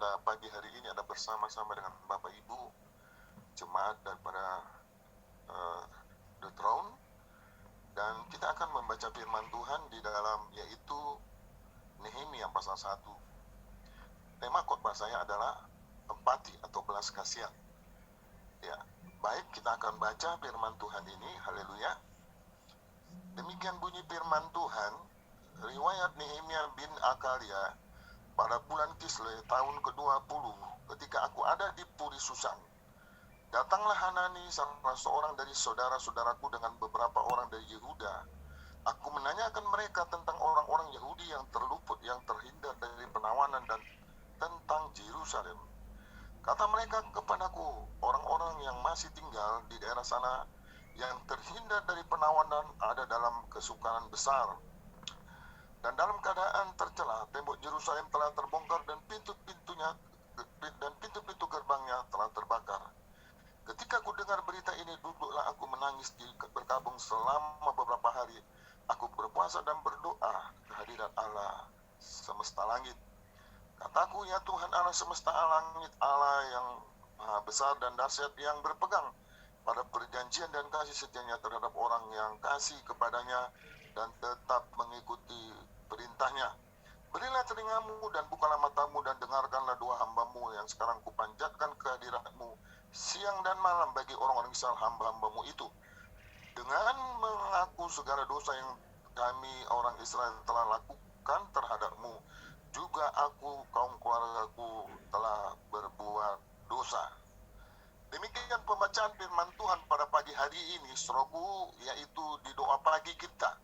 pada pagi hari ini ada bersama-sama dengan Bapak Ibu jemaat daripada The Throne, dan kita akan membaca firman Tuhan di dalam yaitu Nehemia pasal 1. Tema khotbah saya adalah empati atau belas kasihan. Ya, baik, kita akan baca firman Tuhan ini. Haleluya. Demikian bunyi firman Tuhan, riwayat Nehemia bin Akalia pada bulan Kislev tahun ke-20, ketika aku ada di Puri Susan. Datanglah Hanani, salah seorang dari saudara-saudaraku dengan beberapa orang dari Yehuda. Aku menanyakan mereka tentang orang-orang Yahudi yang terluput, yang terhindar dari penawanan, dan tentang Yerusalem. Kata mereka kepadaku, orang-orang yang masih tinggal di daerah sana yang terhindar dari penawanan ada dalam kesukaran besar. Dan dalam keadaan tercela, tembok Yerusalem telah terbongkar dan pintu-pintunya dan pintu-pintu gerbangnya telah terbakar. Ketika aku dengar berita ini, duduklah aku menangis berkabung selama beberapa hari. Aku berpuasa dan berdoa kehadirat Allah semesta langit. Kataku, ya Tuhan Allah semesta langit, Allah yang maha besar dan dahsyat, yang berpegang pada perjanjian dan kasih setianya terhadap orang yang kasih kepadanya dan tetap mengikuti perintahnya. Berilah telingamu dan bukalah matamu dan dengarkanlah doa hambamu yang sekarang kupanjatkan kehadiratmu siang dan malam bagi orang-orang Israel hamba-hambamu itu. Dengan mengaku segala dosa yang kami orang Israel telah lakukan terhadapmu, juga aku kaum keluargaku telah berbuat dosa. Demikian pembacaan firman Tuhan pada pagi hari ini, saudaraku, yaitu di doa pagi kita.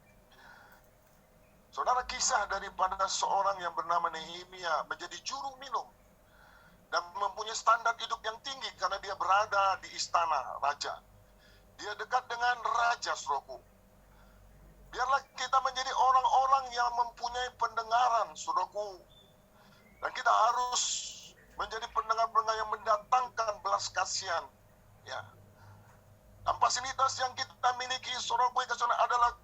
Saudara, kisah daripada seorang yang bernama Nehemia menjadi juru minum dan mempunyai standar hidup yang tinggi karena dia berada di istana raja. Dia dekat dengan raja, saudaraku. Biarlah kita menjadi orang-orang yang mempunyai pendengaran, saudaraku. Dan kita harus menjadi pendengar-pendengar yang mendatangkan belas kasihan. Ya. Dan fasilitas yang kita miliki, saudaraku, adalah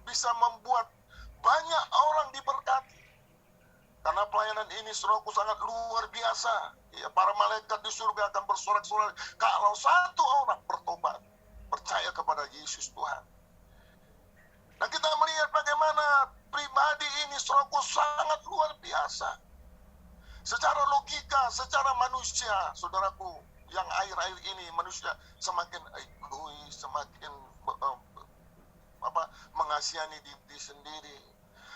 bisa membuat banyak orang diberkati. Karena pelayanan ini, saudaraku, sangat luar biasa. Ya, para malaikat di surga akan bersorak-sorak kalau satu orang bertobat, percaya kepada Yesus Tuhan. Dan kita melihat bagaimana pribadi ini, saudaraku, sangat luar biasa. Secara logika, secara manusia, saudaraku, yang akhir-akhir ini manusia semakin egois, semakin mengasihani diri sendiri.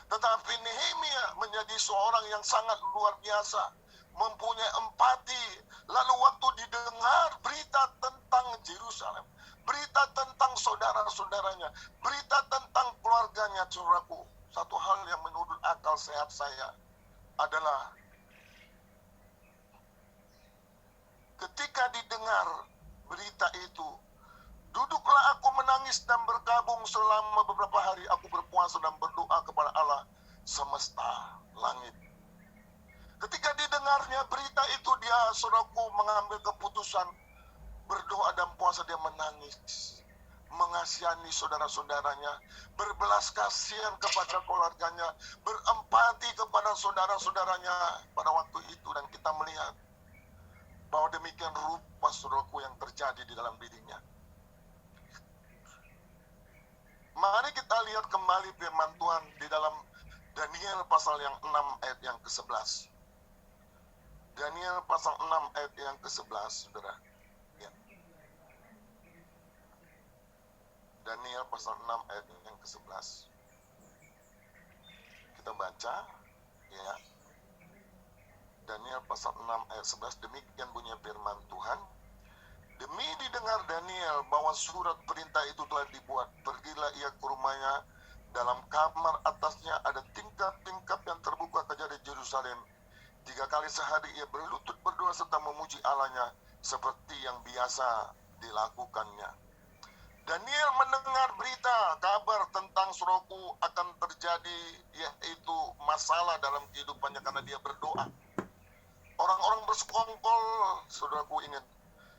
Tetapi Nehemia menjadi seorang yang sangat luar biasa, mempunyai empati. Lalu waktu didengar berita tentang Yerusalem, berita tentang saudara-saudaranya, berita tentang keluarganya, saudaraku, satu hal yang menurut akal sehat saya adalah ketika didengar berita itu, duduklah aku menangis dan berkabung selama beberapa hari. Aku berpuasa dan berdoa kepada Allah semesta langit. Ketika didengarnya berita itu, dia, saudaraku, mengambil keputusan berdoa dan puasa. Dia menangis, mengasihani saudara-saudaranya, berbelas kasihan kepada keluarganya, berempati kepada saudara-saudaranya pada waktu itu. Dan kita melihat bahwa demikian rupa, saudaraku, yang terjadi di dalam dirinya. Mari kita lihat kembali firman Tuhan di dalam Daniel pasal yang 6 ayat yang ke-11. Daniel pasal 6 ayat yang ke-11, saudara. Ya. Daniel pasal 6 ayat yang ke-11. Kita baca, ya. Daniel pasal 6 ayat 11, demikian bunyi firman Tuhan. Demi didengar Daniel bahwa surat perintah itu telah dibuat, pergilah ia ke rumahnya. Dalam kamar atasnya ada tingkap-tingkap yang terbuka ke jari Yerusalem. 3 kali sehari ia berlutut berdoa serta memuji Allahnya seperti yang biasa dilakukannya. Daniel mendengar berita, kabar tentang saudaraku akan terjadi, yaitu masalah dalam kehidupannya karena dia berdoa. Orang-orang bersekongkol, saudaraku, ingat.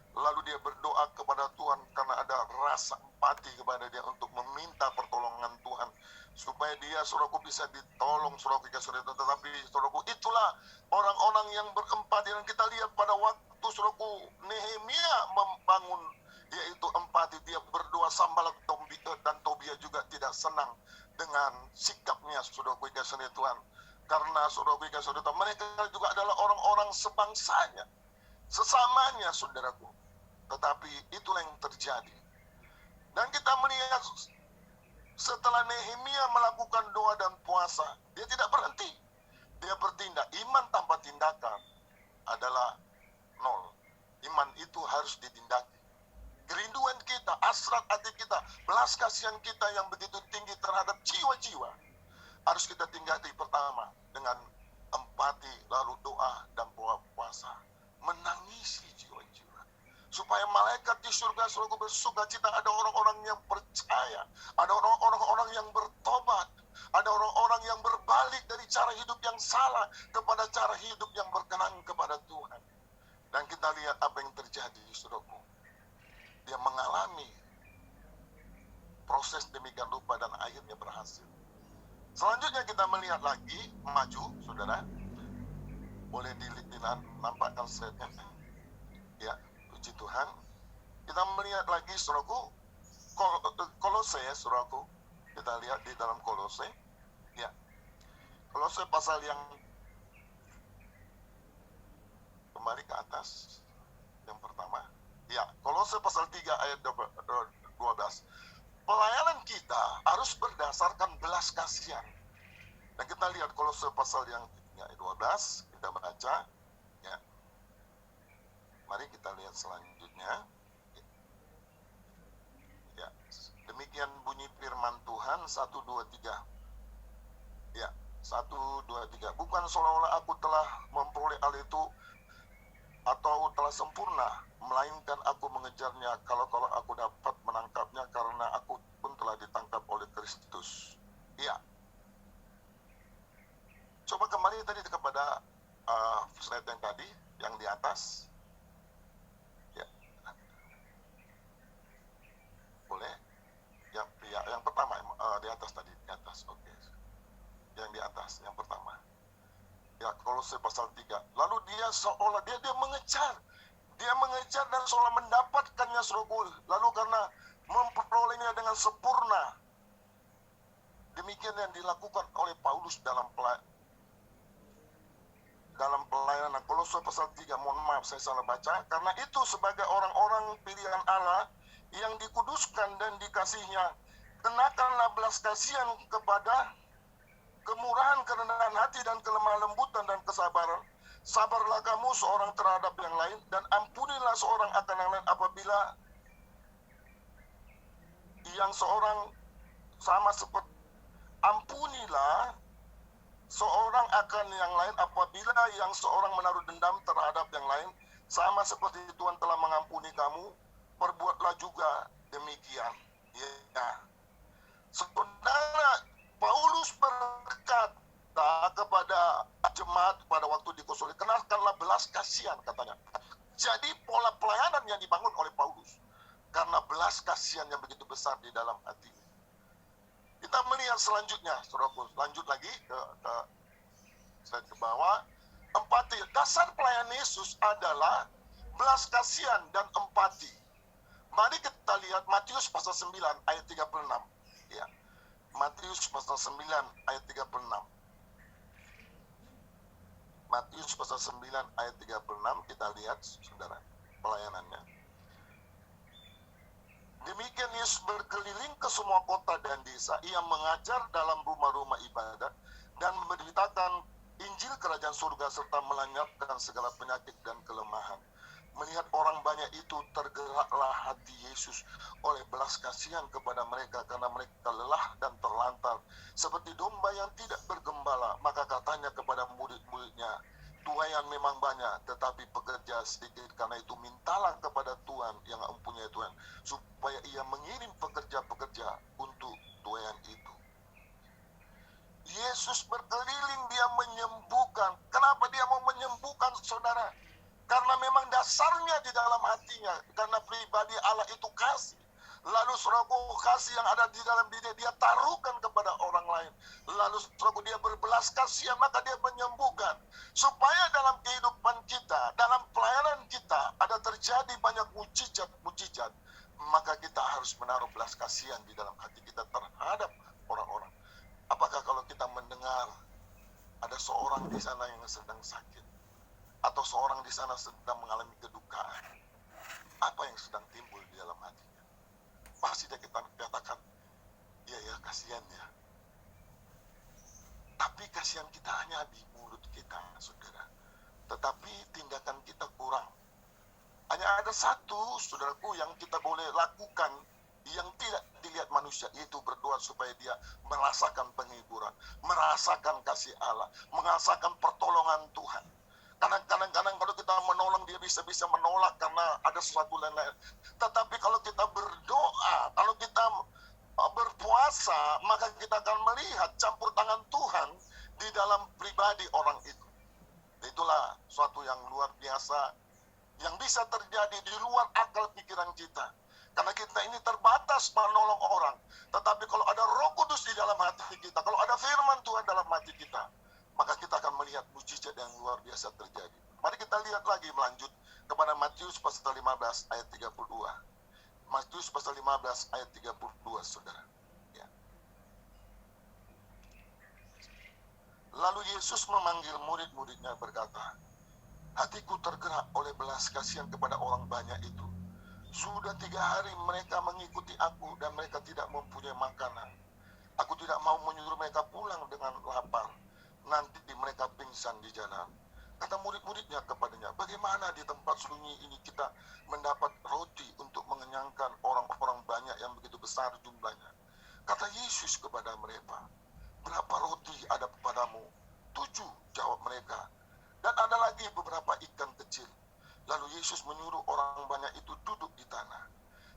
Lalu dia berdoa kepada Tuhan karena ada rasa empati kepada dia untuk meminta pertolongan Tuhan supaya supaya dia saudaraku bisa ditolong saudaraku kasih saudara. Tetapi saudaraku itulah orang-orang yang berempati, dan kita lihat pada waktu saudaraku Nehemia membangun yaitu empati, dia berdoa. Sanballat dan Tobia juga tidak senang dengan sikapnya saudaraku kasih Tuhan, karena saudaraku kasih Tuhan, mereka juga adalah orang-orang sebangsanya, sesamanya saudaraku. Tetapi itulah yang terjadi. Dan kita melihat setelah Nehemia melakukan doa dan puasa, dia tidak berhenti. Dia bertindak. Iman tanpa tindakan adalah nol. Iman itu harus ditindaki. Kerinduan kita, hasrat hati kita, belas kasihan kita yang begitu tinggi terhadap jiwa-jiwa harus kita tinggali pertama dengan empati, lalu doa dan puasa. Menangisi jiwa-jiwa. Supaya malaikat di surga selalu bersuka cita. Ada orang-orang yang percaya, ada orang-orang yang bertobat, ada orang-orang yang berbalik dari cara hidup yang salah kepada cara hidup yang berkenan kepada Tuhan. Dan kita lihat apa yang terjadi, saudaraku. Dia mengalami proses demikian rupa dan akhirnya berhasil. Selanjutnya kita melihat lagi, maju, saudara. Boleh nampakkan slide-nya. Ya, puji Tuhan. Kita melihat lagi, saudaraku, Kolose, saudaraku. Kita lihat di dalam Kolose. Ya. Kolose pasal yang kembali ke atas. Yang pertama. Ya, Kolose pasal 3 ayat 12. Pelayanan kita harus berdasarkan belas kasihan. Dan kita lihat Kolose pasal yang 12, kita baca. Ya. Mari kita lihat selanjutnya. Ya, demikian bunyi firman Tuhan 1, 2, 3. Ya, 1, 2, 3. Bukan seolah-olah aku telah memperoleh hal itu atau telah sempurna, melainkan aku mengejarnya kalau aku dapat menangkapnya, karena aku pun telah ditangkap oleh Kristus. Iya. Coba kembali tadi kepada slide yang tadi, yang di atas. Ya. Boleh? Ya, yang pertama, di atas tadi, di atas. Oke. Yang di atas, yang pertama. Ya, Kolose pasal 3. Lalu dia seolah dia mengejar. Dia mengejar dan seolah mendapatkannya saudaraku. Lalu karena memperolehnya dengan sempurna. Demikian yang dilakukan oleh Paulus dalam pelayanan. Kolose pasal 3, mohon maaf saya salah baca. Karena itu sebagai orang-orang pilihan Allah yang dikuduskan dan dikasihnya, kenakanlah belas kasihan kepada kemurahan, kerendahan hati, dan kelemah lembutan dan kesabaran. Sabarlah kamu seorang terhadap yang lain, dan ampunilah seorang akan yang lain apabila yang seorang sama seperti ampunilah seorang akan yang lain apabila yang seorang menaruh dendam terhadap yang lain, sama seperti Tuhan telah mengampuni kamu, perbuatlah juga demikian. Ya. Saudara, Paulus berkata kepada jemaat pada waktu di Korintus, kenalkanlah belas kasihan, katanya. Jadi pola pelayanan yang dibangun oleh Paulus karena belas kasihan yang begitu besar di dalam hati. Kita melihat selanjutnya, saudaraku, lanjut lagi ke slide ke bawah. Empati. Dasar pelayanan Yesus adalah belas kasihan dan empati. Mari kita lihat Matius pasal 9 ayat 36. Ya. Matius pasal 9 ayat 36. Matius pasal 9 ayat 36, kita lihat saudara pelayanannya. Demikian Yesus berkeliling ke semua kota dan desa. Ia mengajar dalam rumah-rumah ibadat dan memberitakan Injil kerajaan surga serta melenyapkan segala penyakit dan kelemahan. Melihat orang banyak itu, tergeraklah hati Yesus oleh belas kasihan kepada mereka karena mereka lelah dan terlantar seperti domba yang tidak bergembala. Maka katanya kepada murid-muridnya, tuaian memang banyak tetapi pekerja sedikit, karena itu mintalah kepada Tuhan yang mempunyai Tuhan supaya ia mengirim pekerja-pekerja untuk tuaian itu. Yesus berkeliling, dia menyembuhkan. Kenapa dia mau menyembuhkan, saudara? Karena memang dasarnya di dalam hatinya, karena pribadi Allah itu kasih. Lalu saudaraku, kasih yang ada di dalam diri dia taruhkan kepada orang lain. lalu saudaraku dia berbelas kasihan, maka dia menyembuhkan. Supaya dalam kehidupan kita, dalam pelayanan kita ada terjadi banyak mujizat-mujizat, maka kita harus menaruh belas kasihan di dalam hati kita terhadap orang-orang. Apakah kalau kita mendengar ada seorang di sana yang sedang sakit, atau seorang di sana sedang mengalami kedukaan, apa yang sedang timbul di dalam hatinya? Pasti kita katakan, ya kasihan ya. Tapi kasihan kita hanya di mulut kita, saudara. Tetapi tindakan kita kurang. Hanya ada satu, saudaraku, yang kita boleh lakukan yang tidak dilihat manusia, yaitu berdoa supaya dia merasakan penghiburan, merasakan kasih Allah, merasakan pertolongan Tuhan. Karena kadang-kadang kalau kita menolong, dia bisa menolak karena ada sesuatu lain-lain. Tetapi kalau kita berdoa, kalau kita berpuasa, maka kita akan melihat campur tangan Tuhan di dalam pribadi orang itu. Itulah suatu yang luar biasa yang bisa terjadi di luar akal pikiran kita. Karena kita ini terbatas menolong orang. Tetapi kalau ada Roh Kudus di dalam hati kita, kalau ada firman Tuhan dalam hati kita, maka kita akan melihat mujizat yang luar biasa terjadi. Mari kita lihat lagi melanjut kepada Matius pasal 15 ayat 32. Matius pasal 15 ayat 32, saudara. Ya. Lalu Yesus memanggil murid-muridnya berkata, hatiku tergerak oleh belas kasihan kepada orang banyak itu. Sudah 3 hari mereka mengikuti aku dan mereka tidak mempunyai makanan. Aku tidak mau menyuruh mereka pulang dengan lapar. Nanti mereka pingsan di jalan. Kata murid-muridnya kepadanya, bagaimana di tempat sunyi ini kita mendapat roti untuk mengenyangkan orang-orang banyak yang begitu besar jumlahnya? Kata Yesus kepada mereka, berapa roti ada padamu? 7, jawab mereka. Dan ada lagi beberapa ikan kecil. Lalu Yesus menyuruh orang banyak itu duduk di tanah.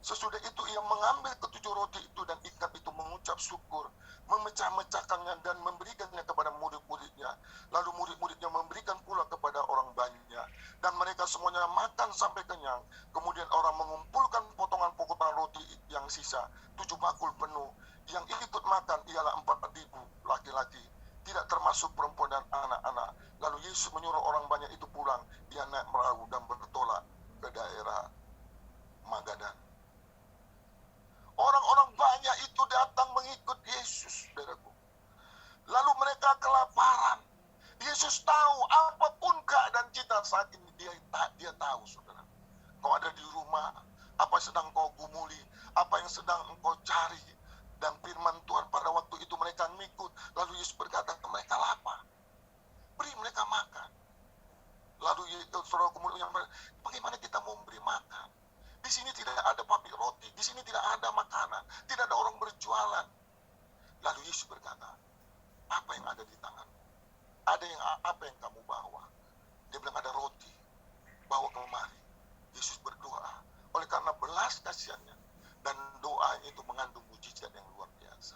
Sesudah itu ia mengambil ke-7 roti itu dan ikan itu mengucap syukur, memecah-mecahkannya dan memberikannya kepada murid-muridnya. Lalu murid-muridnya memberikan pula kepada orang banyak. Dan mereka semuanya makan sampai kenyang. Kemudian orang mengumpulkan potongan-potongan roti yang sisa, 7 bakul penuh. Yang ikut makan ialah 4.000 laki-laki, tidak termasuk perempuan dan anak-anak. Lalu Yesus menyuruh orang banyak itu pulang. Dia naik perahu dan bertolak ke daerah Magadan. Orang-orang banyak itu datang mengikut Yesus, saudaraku. Lalu mereka kelaparan. Yesus tahu apapun keadaan kita saat ini, dia tahu, saudara. Kau ada di rumah, apa yang sedang kau gumuli, apa yang sedang engkau cari. Dan firman Tuhan pada waktu itu mereka ngikut. Lalu Yesus berkata, mereka lapar, beri mereka makan. Lalu saudara kemudian, bagaimana kita mau memberi makan? Di sini tidak ada pabrik roti, di sini tidak ada makanan, tidak ada orang berjualan. Lalu Yesus berkata, apa yang ada di tanganmu? Apa yang kamu bawa? Dia bilang ada roti, bawa kemari. Yesus berdoa, oleh karena belas kasihannya dan doa itu mengandung mujizat yang luar biasa.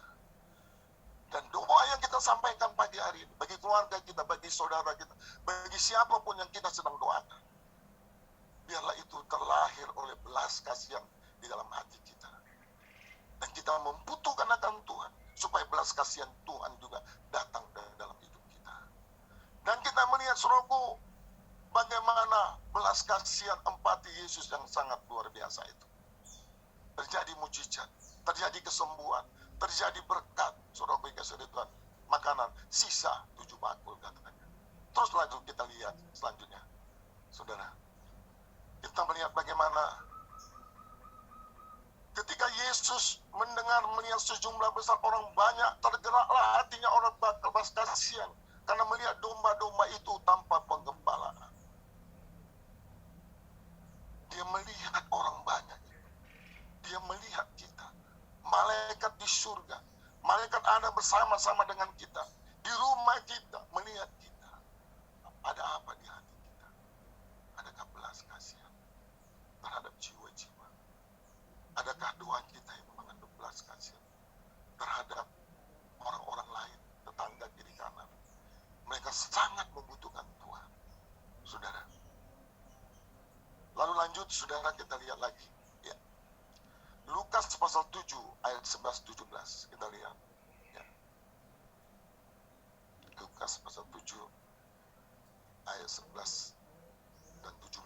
Dan doa yang kita sampaikan pagi hari ini, bagi keluarga kita, bagi saudara kita, bagi siapapun yang kita sedang doakan, biarlah itu terlahir oleh belas kasihan di dalam hati kita. Dan kita membutuhkan akan Tuhan, supaya belas kasihan Tuhan juga datang dalam hidup kita. Dan kita melihat, saudaraku, bagaimana belas kasihan empati Yesus yang sangat luar biasa itu. Terjadi mujizat, terjadi kesembuhan, terjadi berkat, saudaraku yang kasih Tuhan. Makanan, sisa 7 bakul katanya. Terus lanjut kita lihat selanjutnya, saudara. Kita melihat bagaimana ketika Yesus melihat sejumlah besar orang banyak, tergeraklah hatinya orang belas kasihan karena melihat domba-domba itu tanpa penggembala. Dia melihat orang banyak. Dia melihat kita. Malaikat di surga. Malaikat ada bersama-sama dengan kita. Di rumah kita, melihat kita. Ada apa di hati kita? Adakah belas kasihan terhadap jiwa-jiwa? Adakah doa kita yang mengandung belas kasihan terhadap orang-orang lain, tetangga kiri kanan? Mereka sangat membutuhkan Tuhan, saudara. Lalu lanjut, saudara, kita lihat lagi. Ya. Lukas pasal 7 ayat 11-17, kita lihat. Ya. ayat 11 dan 17.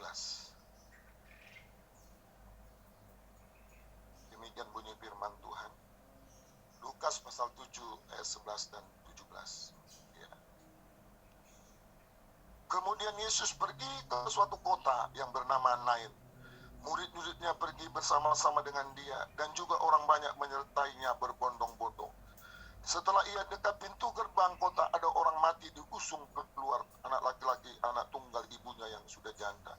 Demikian bunyi firman Tuhan. Lukas pasal 7 ayat 11 dan 17. Ya. Kemudian Yesus pergi ke suatu kota yang bernama Nain. Murid-muridnya pergi bersama-sama dengan dia, dan juga orang banyak menyertainya berbondong-bondong. Setelah ia dekat pintu gerbang kota, ada orang mati diusung keluar, anak laki-laki, anak tunggal ibunya yang sudah janda.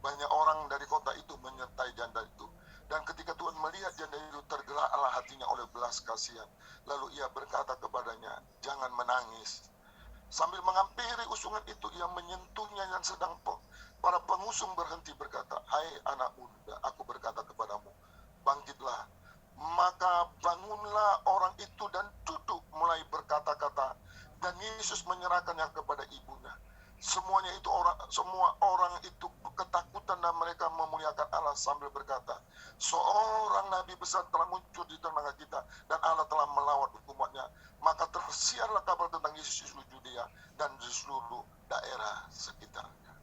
Banyak orang dari kota itu menyertai janda itu. Dan ketika Tuhan melihat janda itu, tergeraklah hatinya oleh belas kasihan. Lalu ia berkata kepadanya, "Jangan menangis." Sambil menghampiri usungan itu, ia menyentuhnya, dan sedang para pengusung berhenti, berkata, "Hai anak muda, aku berkata kepadamu, bangkitlah." Maka bangunlah orang itu dan duduk, mulai berkata-kata, dan Yesus menyerahkannya kepada ibunya. Semua orang itu ketakutan, dan mereka memuliakan Allah sambil berkata, "Seorang nabi besar telah muncul di tengah kita, dan Allah telah melawat umatnya." Maka tersiarlah kabar tentang Yesus di seluruh Yudea dan di seluruh daerah sekitarnya.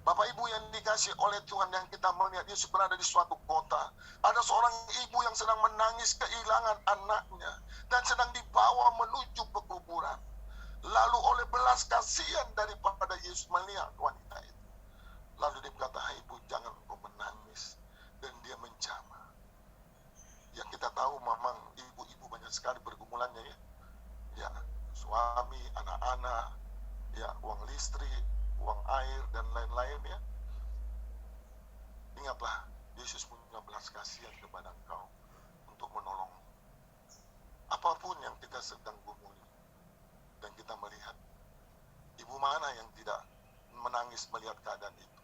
Bapak Ibu yang dikasih oleh Tuhan, yang kita melihat Yesus berada di suatu kota. Ada seorang ibu yang sedang menangis kehilangan anaknya dan sedang dibawa menuju ke kuburan. Lalu oleh belas kasihan daripada Yesus melihat wanita itu, lalu dia berkata, "Hai ibu, jangan kau menangis." Dan dia menjamah. Yang kita tahu memang ibu-ibu banyak sekali pergumulannya, ya. Ya, suami, anak-anak, ya, uang listrik, uang air, dan lain-lain, ya. Ingatlah, Yesus punya belas kasihan kepada engkau untuk menolong. Apapun yang kita sedang gumuli, dan kita melihat, ibu mana yang tidak menangis melihat keadaan itu.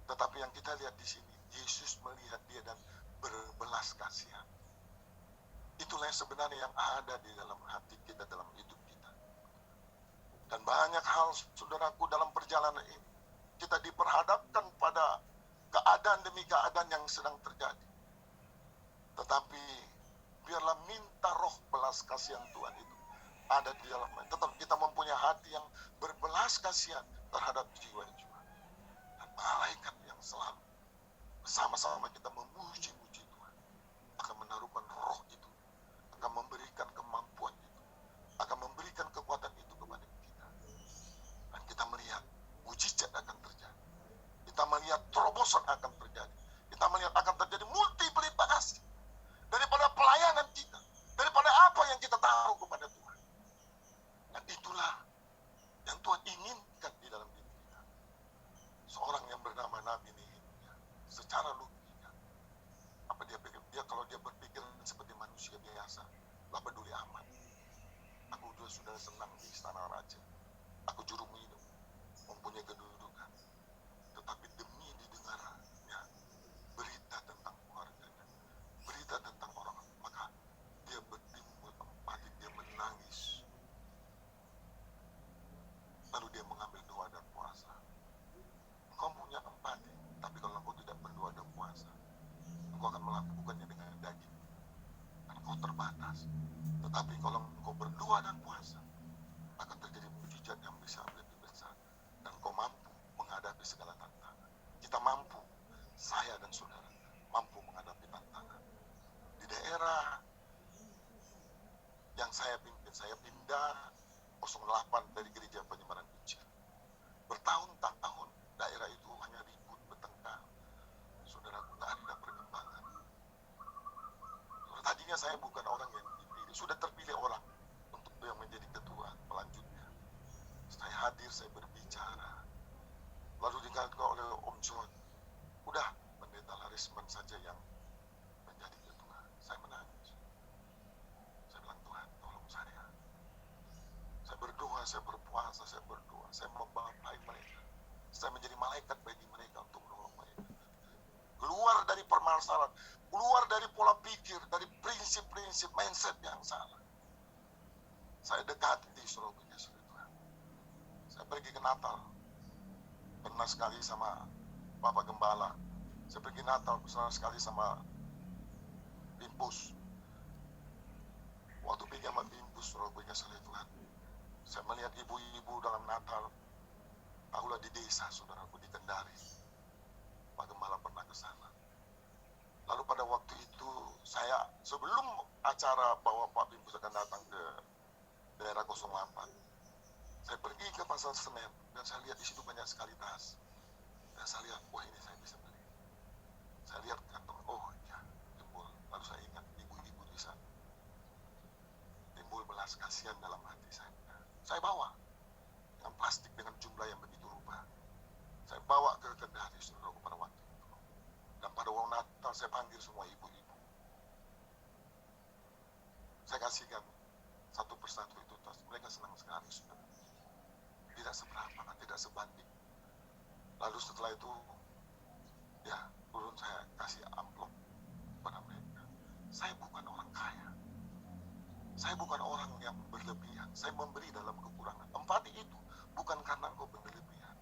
Tetapi yang kita lihat di sini, Yesus melihat dia dan berbelas kasihan. Itulah yang sebenarnya yang ada di dalam hati kita, dalam hidup kita. Dan banyak hal, saudaraku, dalam perjalanan ini, kita diperhadapkan pada keadaan demi keadaan yang sedang terjadi. Tetapi biarlah minta roh belas kasihan Tuhan itu ada di dalam. Tetap kita mempunyai hati yang berbelas kasihan terhadap jiwa-jiwa. Dan malaikat yang selalu bersama-sama kita memuji-muji Tuhan akan menaruhkan roh itu, akan memberikan kemampuan itu, akan memberikan kekuatan itu kepada kita. Dan kita melihat mujizat akan terjadi. Kita melihat terobosan akan terjadi. Kita melihat akan terjadi multiplikasi daripada pelayanan kita, daripada apa yang kita taruh kepada Tuhan. Dan itulah yang Tuhan inginkan di dalam diri kita. Seorang yang bernama Nabi Nehemia, secara logika, apa dia kalau dia berpikir seperti manusia biasa, lah peduli amat. Aku sudah senang di istana raja, aku juru minum, mempunyai kedudukan. Tetapi demi didengarnya berita tentang keluarganya, berita tentang orang, maka dia bertimbul empati, dia menangis. Lalu dia mengambil doa dan puasa. Engkau punya empati, tapi kalau engkau tidak berdoa dan puasa, engkau akan melakukannya dengan daging, dan engkau terbatas. Tetapi kalau engkau berdoa dan puasa, akan terjadi mujizat yang bisa lebih besar, dan engkau mampu menghadapi segala tantangan. Kita mampu, saya dan saudara mampu menghadapi tantangan. Di daerah yang saya pimpin, saya pindah 08 dari gereja penyebaran Injil. Bertahun-tahun daerah itu hanya ribut, bertengkar. Saudaraku, tidak ada perkembangan. Tadinya saya bukan orang yang dipilih, sudah terpilih orang untuk yang menjadi ketua pelanjutnya. Saya hadir, saya berbicara. Lalu dikatakan oleh Om John, udah pendeta Larisman saja yang menjadi ketua. Saya menangis. Saya bilang, Tuhan, tolong saya. Saya berdoa, saya berpuasa, saya berdoa. Saya membapai mereka. Saya menjadi malaikat bagi mereka untuk menolong mereka. Keluar dari permasalahan, keluar dari pola pikir, dari prinsip-prinsip mindset yang salah. Saya dekati di Surabaya, Tuhan. Saya pergi ke Natal. Pernah sekali sama Bapak Gembala. Saya pergi Natal, pernah sekali sama Bimpus. Waktu pergi sama Bimpus, Surabaya, Tuhan. Saya melihat ibu-ibu dalam Natal Akulah di desa, saudaraku, di Kendari. Pak Gembala pernah ke sana. Lalu pada waktu itu saya sebelum acara bahwa Pak Bimbus akan datang ke daerah 08, saya pergi ke Pasar Senen dan saya lihat di situ banyak sekali tas. Dan saya lihat, wah ini saya bisa beli. Saya lihat kantong, oh ya, timbul. Lalu saya ingat ibu-ibu di sana. Timbul belas kasihan dalam hati saya. Saya bawa dengan plastik dengan jumlah yang begitu rupa. Saya bawa ke Kendari, saudaraku, pada waktu itu. Dan pada waktu Natal saya panggil semua ibu-ibu. Saya kasihkan satu persatu itu tas. Mereka senang sekali, saudara. Tidak seberapa, tidak sebanding. Lalu setelah itu, ya, turun saya kasih amplop pada mereka. Saya bukan orang kaya. Saya bukan orang yang berlebihan. Saya memberi dalam kekurangan. Empati itu bukan karena engkau berlebihan.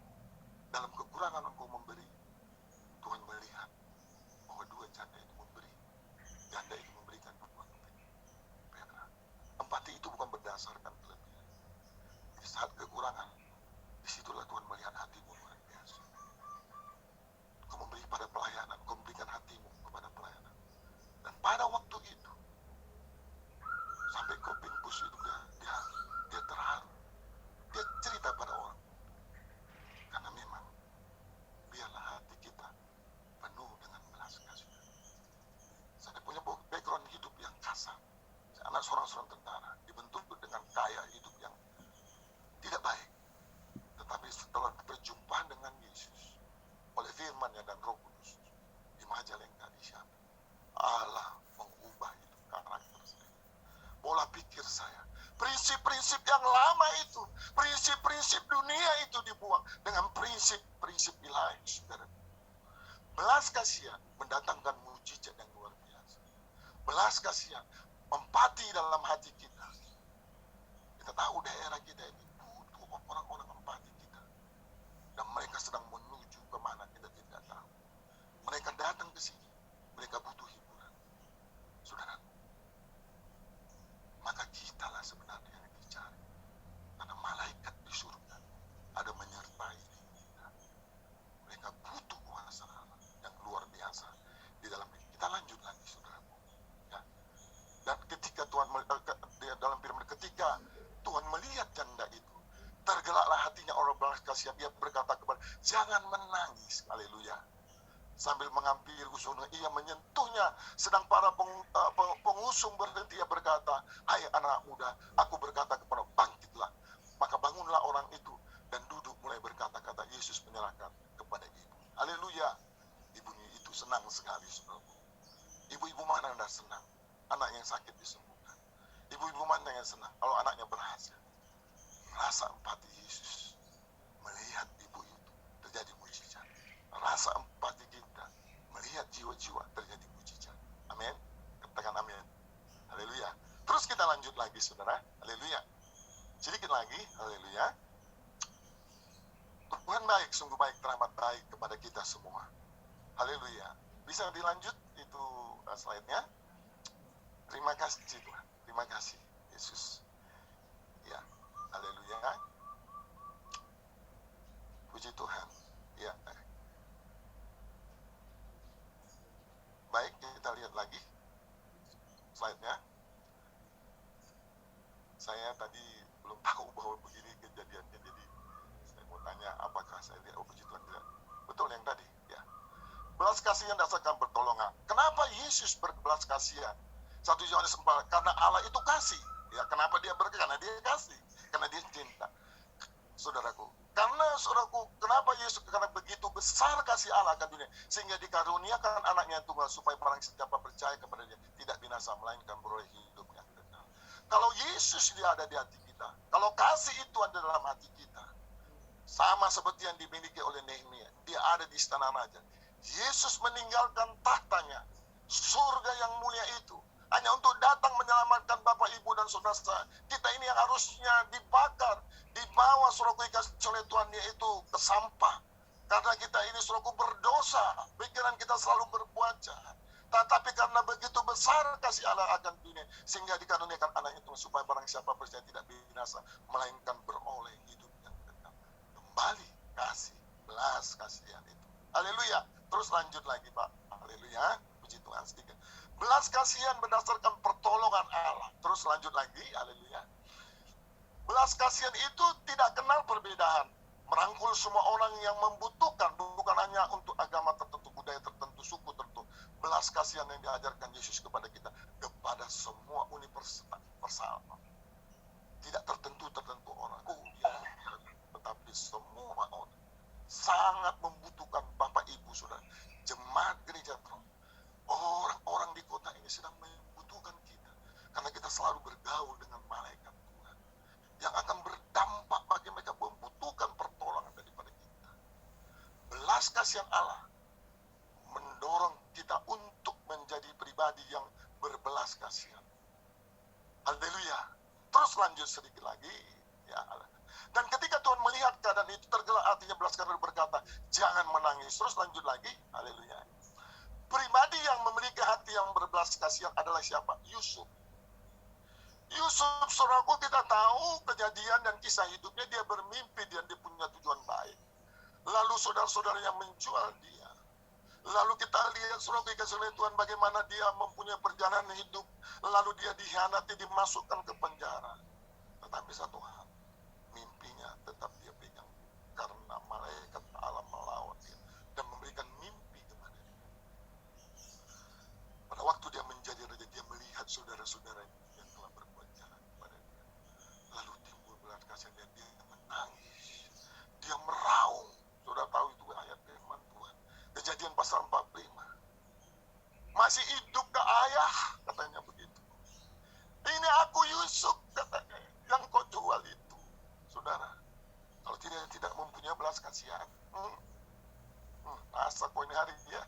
Dalam kekurangan engkau memberi. Tuhan melihat bahwa dua janda itu memberi. Janda itu memberikan dua perak. Empati itu bukan berdasarkan kelebihan. Di saat kekurangan, disitulah Tuhan melihat hatimu luar biasa. Kau memberi pada pelayanan, kau memberikan hatimu kepada pelayanan. Dan pada waktu itu, sampai Koping Pus itu dia terharu. Dia cerita pada orang. Karena memang biarlah hati kita penuh dengan belas kasihan. Saya punya background hidup yang kasar. Saya anak seorang tentara, dibentuk dengan gaya hidup yang tidak baik. Tetapi setelah perjumpaan dengan Yesus oleh firman-Nya dan Roh Kudus di Majalengka di Syam, Allah mengubah hidup karakter saya, pola pikir saya, prinsip-prinsip yang lama itu, prinsip-prinsip dunia itu dibuang dengan prinsip-prinsip ilahi, saudara. Belas kasihan mendatangkan mujizat yang luar biasa. Belas kasihan, empati dalam hati kita. Kita tahu daerah kita ini butuh orang-orang empati kita. Dan mereka sedang menuju kemana kita tidak tahu. Mereka datang ke sini, mereka butuh hiburan. Saudara, maka kitalah sebenarnya yang dicari. Karena malaikat di surga ada menyertai kita. Mereka butuh kuasa Allah yang luar biasa di dalam diri. Kita lanjut lagi, saudaraku. Ya. Dan ketika Tuhan dalam firman, ketika Tuhan melihat janda itu, tergeraklah hatinya orang belas kasihan. Ia berkata kepada, jangan menangis. Haleluya. Sambil mengambil usungnya, ia menyentuhnya. Sedang para pengusung berhenti, ia berkata, hai anak muda, aku berkata kepada bangkitlah. Maka bangunlah orang itu dan duduk, mulai berkata-kata. Yesus menyerahkan kepada ibu. Haleluya. Ibunya itu senang sekali, saudaraku. Ibu-ibu mana yang senang? Anak yang sakit disembuhkan. Ibu-ibu mana yang senang kalau anaknya berhasil? Rasa empati Yesus melihat ibu itu terjadi mujizat. Rasa empati kita melihat jiwa-jiwa terjadi mujizat. Amin. Katakan amin. Haleluya. Terus kita lanjut lagi, saudara. Haleluya. Sedikit lagi. Haleluya. Tuhan baik, sungguh baik, teramat baik kepada kita semua. Haleluya. Bisa dilanjut itu slide-nya. Terima kasih Tuhan. Terima kasih Yesus. Ya. Haleluya. Puji Tuhan. Ya. Baik, kita lihat lagi slide-nya. Saya tadi belum tahu bahwa begini kejadiannya, jadi saya mau tanya apakah saya lihat, puji Tuhan tidak. Betul yang tadi, ya. Belas kasihan dasarkan pertolongan. Kenapa Yesus berbelas kasihan? 1 Yohanes 4, karena Allah itu kasih. Ya, kenapa dia karena dia kasih, karena dia cinta. Saudaraku, kenapa Yesus, karena begitu besar kasih Allah akan dunia, sehingga dikaruniakan anaknya tunggal, supaya barang siapa percaya kepada dia tidak binasa, melainkan beroleh hidup yang kekal. Kalau Yesus dia ada di hati kita, kalau kasih itu ada dalam hati kita, sama seperti yang dimiliki oleh Nehemia, dia ada di istana raja. Yesus meninggalkan tahtanya, surga yang mulia itu, hanya untuk datang menyelamatkan Bapak, Ibu, dan saudara. Kita ini yang harusnya dibakar, dibawa saudaraku oleh Tuhan, yaitu ke sampah. Karena kita ini saudaraku berdosa, pikiran kita selalu berbuat jahat. Tetapi karena begitu besar kasih Allah akan dunia, sehingga dikaruniakan anak itu, supaya barang siapa percaya tidak binasa, melainkan beroleh hidup yang kekal. Kembali ke belas kasihan itu. Haleluya. Terus lanjut lagi Pak. Haleluya. Puji Tuhan. Belas kasihan berdasarkan pertolongan Allah. Terus lanjut lagi. Haleluya. Belas kasihan itu tidak kenal perbedaan. Merangkul semua orang yang membutuhkan, bukan hanya untuk agama tertentu, budaya tertentu, suku tertentu. Belas kasihan yang diajarkan Yesus kepada kita, kepada semua universal. Tidak tertentu orang. Tetapi semua orang sangat membutuhkan Bapak Ibu Saudara. Jemaat gereja Tron, orang-orang di kota ini sedang membutuhkan kita, karena kita selalu bergaul dengan malaikat Tuhan yang akan berdampak bagi mereka membutuhkan pertolongan daripada kita. Belas kasihan Allah mendorong kita untuk menjadi pribadi yang berbelas kasihan. Haleluya. Terus lanjut sedikit lagi, ya. Dan ketika Tuhan melihat keadaan itu tergerak hatinya, belas kasihan berkata, jangan menangis. Terus lanjut lagi, haleluya. Pribadi yang memiliki hati yang berbelas kasihan adalah siapa? Yusuf. Yusuf, saudaraku, kita tahu kejadian dan kisah hidupnya. Dia bermimpi dan dia punya tujuan baik. Lalu saudara-saudara yang menjual dia. Lalu kita lihat, saudara dikasih oleh Tuhan, bagaimana dia mempunyai perjalanan hidup. Lalu dia dikhianati, dimasukkan ke penjara. Tetapi satu hal, mimpinya tetap dia pegang. Karena malaikat Allah melawat dia dan memberikan mimpi kepada dia. Pada waktu dia menjadi raja, dia melihat saudara-saudara yang telah berbuat jahat kepada dia. Lalu timbul belas kasihan dan dia menangis. Dia meraung. Sudah tahu itu ayat firman Tuhan. Kejadian pasal 45. Masih hidup ke ayah? Katanya begitu. Ini aku Yusuf, katanya, yang kau jual itu. Saudara, kalau tidak mempunyai belas kasihan, masa kau ini hari ya,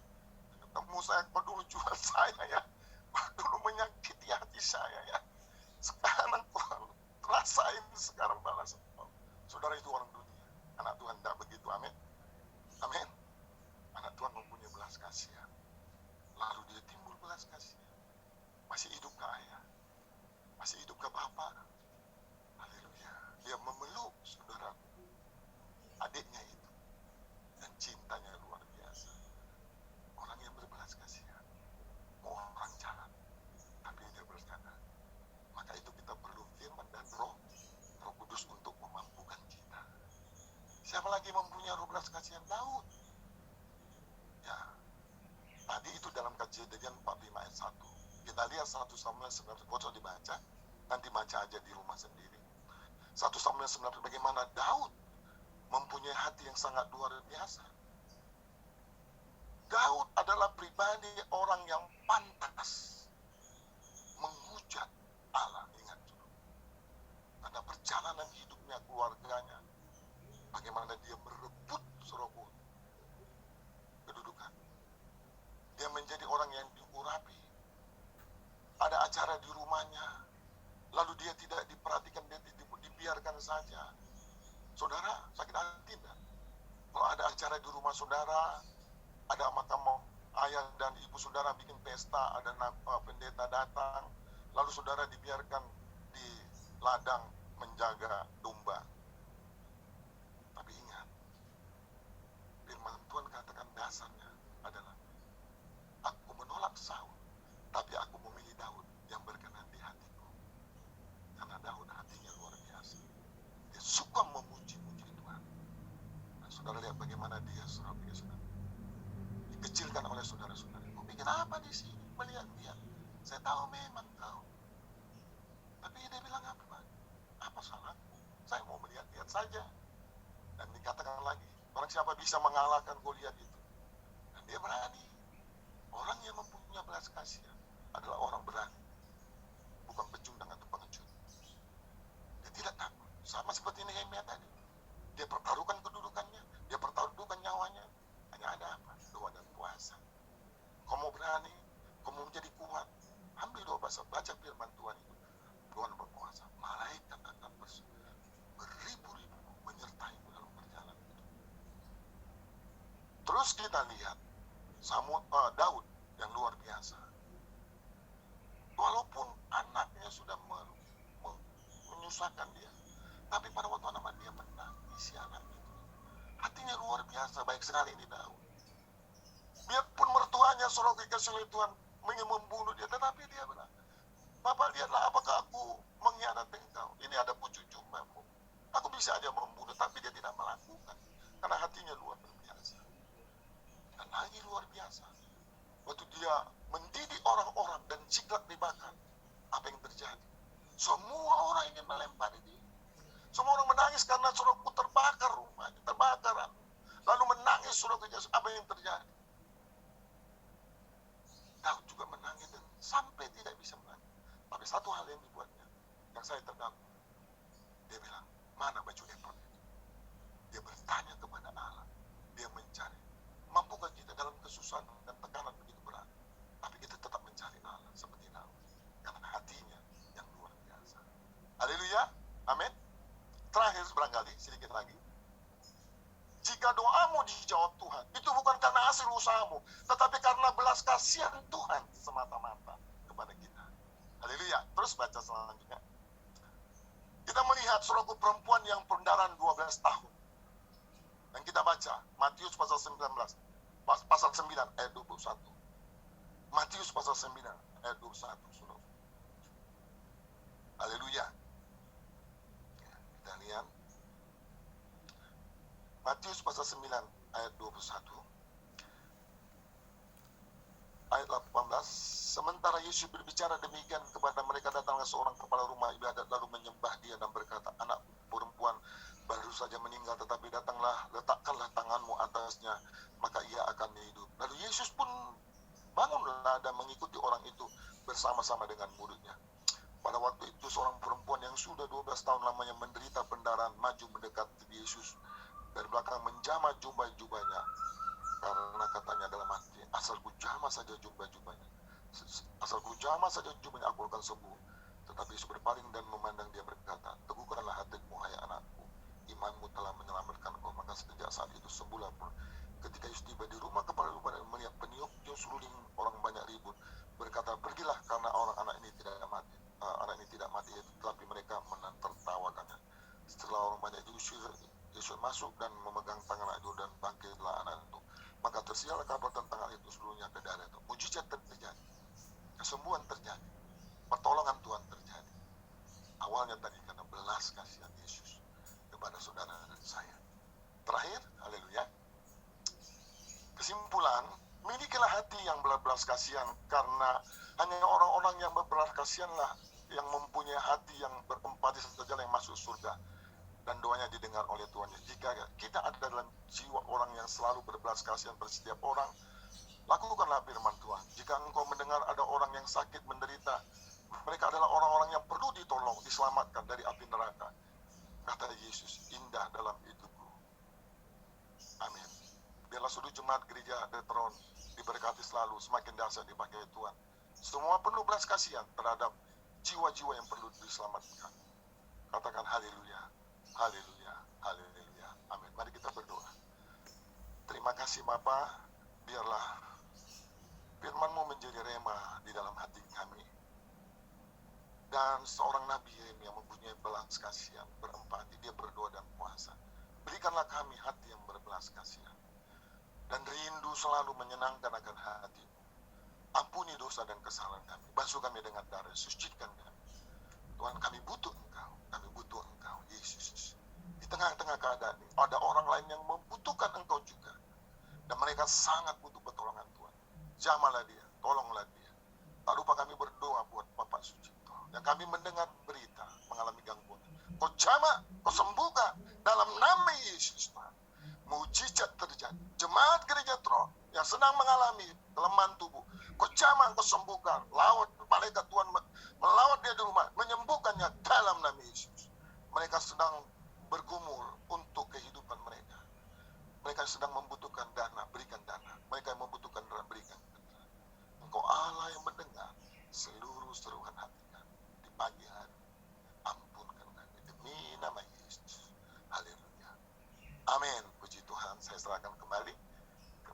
ketemu saya, kau dulu jual saya ya, kau dulu menyakiti hati saya ya. Sekarang kau rasain sekarang balas. Saudara, itu orang dunia. Anak Tuhan tidak begitu, amin. Amin. Anak Tuhan mempunyai belas kasihan. Lalu dia timbul belas kasihan. Masih hidup ke ayah, masih hidup ke bapak. Haleluya. Dia memeluk saudara, adiknya itu, dan cintanya luar biasa. Orang yang berbelas kasihan, mau orang jahat, tapi dia berkata, maka itu kita perlu firman dan roh kudus untuk memampukan kita. Siapa lagi mempunyai roh belas kasihan? Daud. Ya, tadi itu dalam Kejadian 45 ayat 1. Kita lihat 1 Samuel 9, kau dibaca, nanti baca aja di rumah sendiri. 1 Samuel 9, bagaimana Daud mempunyai hati yang sangat luar biasa. Daud adalah pribadi orang yang pantas menghujat Allah. Ingat dulu, pada perjalanan hidupnya, keluarganya, bagaimana dia merebut serobot kedudukan. Dia menjadi orang yang diurapi. Ada acara di rumahnya, lalu dia tidak diperhatikan, dia dibiarkan saja. Saudara, sakit hati tidak? Kalau ada acara di rumah saudara, ada makam ayah dan ibu saudara bikin pesta, ada pendeta datang, lalu saudara dibiarkan di ladang menjaga domba. Tapi ingat, firman Tuhan katakan dasarnya adalah, aku menolak Saul, tapi aku memilih Daud yang berkenan di hatiku. Karena Daud hatinya luar biasa. Dia suka memuji-muji Tuhan. Dan saudara lihat bagaimana dia, saudara, dikecilkan oleh saudara-saudara. Kau bikin apa di sini? Melihat-lihat. Saya tahu memang kau. Tapi dia bilang apa? Apa salahku? Saya mau melihat-lihat saja. Dan dikatakan lagi, orang siapa bisa mengalahkan Goliat itu? Dan dia berani. Orang yang mempunyai belas kasihan adalah orang berani, bukan pecundang atau pengecut. Dia tidak takut. Sama seperti Nehemia tadi. Dia pertaruhkan kedudukannya, dia pertaruhkan nyawanya. Hanya ada apa? Doa dan puasa. Kau mau berani, kau mau menjadi kuat, ambil doa, baca firman Tuhan itu. Tuhan berkuasa. Malaikat akan beribu-ribu menyertaimu dalam perjalanan itu. Terus kita lihat Daud yang luar biasa. Walaupun anaknya sudah menyusahkan dia, tapi pada waktu anak dia menang, si anak itu hatinya luar biasa. biasa baik sekali ini Daud. Biarpun mertuanya seorang kekasih oleh Tuhan ingin membunuh dia, tetapi dia bilang, Bapak lihatlah apakah aku mengkhianati engkau. Ini ada pucuk jumbamu. Aku bisa aja membunuh, tapi dia tidak melakukan. Karena hatinya luar biasa. Dan lagi luar biasa. Waktu dia mendidik orang-orang dan Siklag dibakar, apa yang terjadi? Semua orang ingin melempari dia. Semua orang menangis karena saudaraku terbakar rumahnya, terbakar. Lalu menangis saudaraku, apa yang terjadi? Daud juga menangis dan sampai tidak bisa menangis. Tapi satu hal yang dibuatnya, yang saya terganggu. Dia bilang, mana baju efod itu? Dia bertanya kepada Allah. Dia mencari. Mampukah kita dalam kesusahan dan tekanan begitu berat? Tapi kita tetap mencari Allah seperti Daud. Karena hatinya yang luar biasa. Haleluya. Amin. Terakhir barangkali, sedikit lagi. Jika doamu dijawab Tuhan, itu bukan karena hasil usahamu, tetapi karena belas kasihan Tuhan semata-mata kepada kita. Haleluya. Terus baca selanjutnya. Kita melihat saudaraku perempuan yang pendarahan 12 tahun. Dan kita baca Matius pasal 19, pasal 9 ayat 21. Matius pasal 9 ayat 21, saudara. Haleluya. Ya, kita lihat Matius pasal 9 ayat 21. Ayat 18. Sementara Yesus berbicara demikian kepada mereka, datanglah seorang kepala rumah ibadat lalu menyembah dia dan berkata, anak perempuan baru saja meninggal, tetapi datanglah, letakkanlah tanganmu atasnya, maka ia akan hidup. Lalu Yesus pun bangunlah dan mengikuti orang itu bersama-sama dengan muridnya. Pada waktu itu seorang perempuan yang sudah 12 tahun lamanya menderita pendarahan maju mendekat Yesus. Dari belakang menjamah jubah-jubahnya, karena katanya dalam hati, asal ku jamah saja jubah-jubahnya, asal ku jamah saja jubahnya, aku akan sembuh. Tetapi Yesus berpaling dan memandang dia berkata, teguhkanlah hatimu hai anakku, imanmu telah menyelamatkan kau. Maka sejak saat itu sembuhlah. Ketika Yesus tiba di rumah kepala rumah dan melihat peniup seluruh orang banyak ribut, berkata, pergilah karena anak ini tidak mati, tetapi mereka menertawakannya. Setelah orang banyak diusir, Yesus masuk dan memegang tangan anak itu dan bangkitlah anak itu. Maka tersiarlah kabar tentang hal itu seluruhnya ke daerah itu. Mujizat terjadi, kesembuhan terjadi, pertolongan Tuhan terjadi. Awalnya tadi karena belas kasihan Yesus kepada saudara dan saya. Terakhir, haleluya. Kesimpulan, milikilah hati yang berbelas kasihan, karena hanya orang-orang yang berbelas kasihanlah yang mempunyai hati yang berempati sajalah yang masuk surga. Dan doanya didengar oleh Tuhan. Jika kita ada dalam jiwa orang yang selalu berbelas kasihan pada setiap orang, lakukanlah firman Tuhan. Jika engkau mendengar ada orang yang sakit, menderita, mereka adalah orang-orang yang perlu ditolong, diselamatkan dari api neraka. Kata Yesus, indah dalam hidupku. Amin. Biarlah seluruh jemaat gereja Detron diberkati selalu, semakin dahsyat dipakai Tuhan. Semua penuh belas kasihan terhadap jiwa-jiwa yang perlu diselamatkan. Katakan haleluya. Haleluya, haleluya, amin. Mari kita berdoa. Terima kasih Bapa, biarlah firman-Mu menjadi rema di dalam hati kami. Dan seorang nabi yang mempunyai belas kasihan, berempati, dia berdoa dan puasa. Berikanlah kami hati yang berbelas kasihan. Dan rindu selalu menyenangkan akan hati-Mu. Ampuni dosa dan kesalahan kami. Basuh kami dengan darah, sucikan kami. Tuhan, kami butuh Engkau. Kami butuh Engkau, Yesus. Di tengah-tengah keadaan ini, ada orang lain yang membutuhkan Engkau juga. Dan mereka sangat butuh pertolongan Tuhan. Jamahlah dia, tolonglah dia. Tak lupa kami berdoa buat Bapak Sucipto. Yang kami mendengar berita, mengalami gangguan. Kau jamah, kau sembuhkan dalam nama Yesus Tuhan. Mujizat terjadi. Jemaat gereja Tron yang sedang mengalami kelemahan tubuh, kau jamah, kau sembuhkan. Lawat malaikat Tuhan melawat dia di rumah, menyembuhkannya dalam nama Yesus. Mereka sedang bergumul untuk kehidupan mereka. Mereka sedang membutuhkan dana, berikan dana. Mereka yang membutuhkan dana, berikan.